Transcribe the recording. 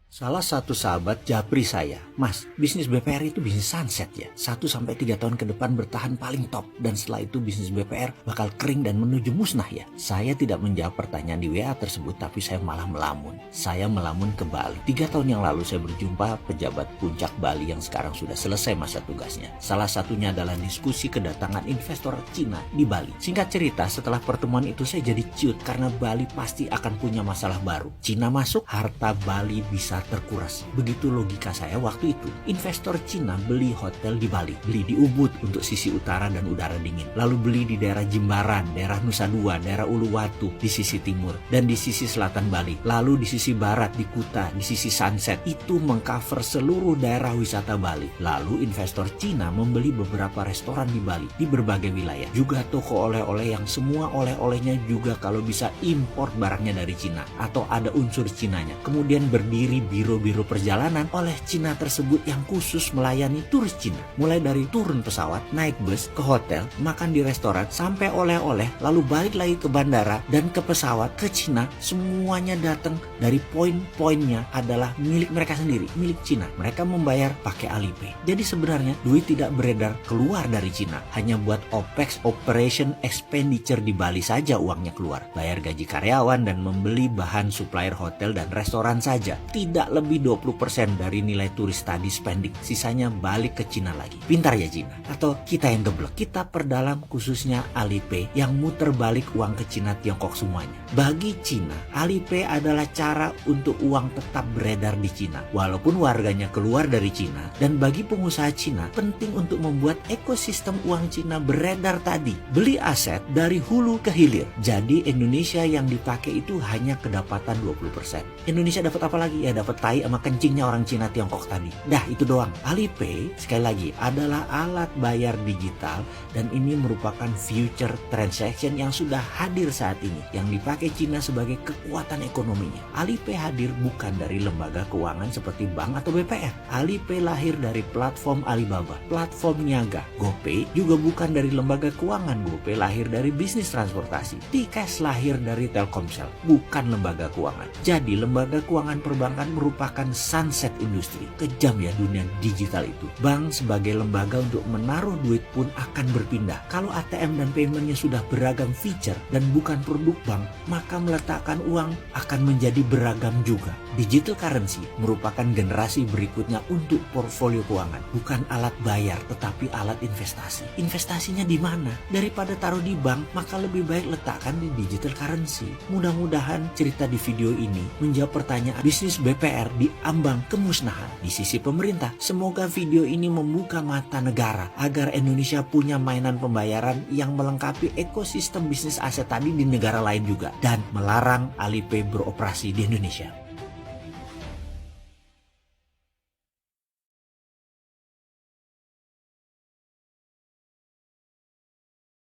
Salah satu sahabat japri saya, "Mas, bisnis BPR itu bisnis sunset ya. 1 sampai 3 tahun ke depan bertahan paling top dan setelah itu bisnis BPR bakal kering dan menuju musnah ya." Saya tidak menjawab pertanyaan di WA tersebut, tapi saya malah melamun. Saya melamun ke Bali. 3 tahun yang lalu saya berjumpa pejabat puncak Bali yang sekarang sudah selesai masa tugasnya. Salah satunya adalah diskusi kedatangan investor Cina di Bali. Singkat cerita, setelah pertemuan itu saya jadi ciut karena Bali pasti akan punya masalah baru. Cina masuk, harta Bali bisa terkuras. Begitu logika saya waktu itu. Investor Cina beli hotel di Bali, beli di Ubud untuk sisi utara dan udara dingin, lalu beli di daerah Jimbaran, daerah Nusa Dua, daerah Uluwatu di sisi timur, dan di sisi selatan Bali, lalu di sisi barat di Kuta, di sisi Sunset. Itu mengcover seluruh daerah wisata Bali. Lalu investor Cina membeli beberapa restoran di Bali di berbagai wilayah, juga toko oleh-oleh yang semua oleh-olehnya juga kalau bisa import barangnya dari Cina atau ada unsur Cinanya. Kemudian berdiri biro-biro perjalanan oleh Cina tersebut yang khusus melayani turis Cina. Mulai dari turun pesawat, naik bus, ke hotel, makan di restoran, sampai oleh-oleh, lalu balik lagi ke bandara dan ke pesawat ke Cina. Semuanya datang dari poin-poinnya adalah milik mereka sendiri, milik Cina. Mereka membayar pakai Alipay. Jadi sebenarnya duit tidak beredar keluar dari Cina. Hanya buat OPEX, operation expenditure di Bali saja uangnya keluar. Bayar gaji karyawan dan membeli bahan supplier hotel dan restoran saja. Tidak lebih 20% dari nilai turis tadi spending. Sisanya balik ke Cina lagi. Pintar ya Cina? Atau kita yang geblek? Kita perdalam khususnya Alipay yang muter balik uang ke Cina Tiongkok semuanya. Bagi Cina, Alipay adalah cara untuk uang tetap beredar di Cina walaupun warganya keluar dari Cina. Dan bagi pengusaha Cina penting untuk membuat ekosistem uang Cina beredar tadi. Beli aset dari hulu ke hilir. Jadi Indonesia yang dipakai itu hanya kedapatan 20%. Indonesia dapat apa lagi? Ya dapat tai sama kencingnya orang Cina Tiongkok tadi. Dah itu doang. Alipay sekali lagi adalah alat bayar digital dan ini merupakan future transaction yang sudah hadir saat ini yang dipakai Cina sebagai kekuatan ekonominya. Alipay hadir bukan dari lembaga keuangan seperti bank atau BPR. Alipay lahir dari platform Alibaba, platform Niaga. GoPay juga bukan dari lembaga keuangan. GoPay lahir dari bisnis transportasi. T-Cash lahir dari Telkomsel, bukan lembaga keuangan. Jadi lembaga keuangan perbankan merupakan sunset industri. Kejam ya dunia digital itu. Bank sebagai lembaga untuk menaruh duit pun akan berpindah. Kalau ATM dan paymentnya sudah beragam feature dan bukan produk bank, maka meletakkan uang akan menjadi beragam juga. Digital currency merupakan generasi berikutnya untuk portfolio keuangan. Bukan alat bayar, tetapi alat investasi. Investasinya di mana? Daripada taruh di bank, maka lebih baik letakkan di digital currency. Mudah-mudahan cerita di video ini menjawab pertanyaan bisnis BPR di ambang kemusnahan di sisi pemerintah. Semoga video ini membuka mata negara agar Indonesia punya mainan pembayaran yang melengkapi ekosistem bisnis aset tadi di negara lain juga dan melarang Alipay beroperasi di Indonesia.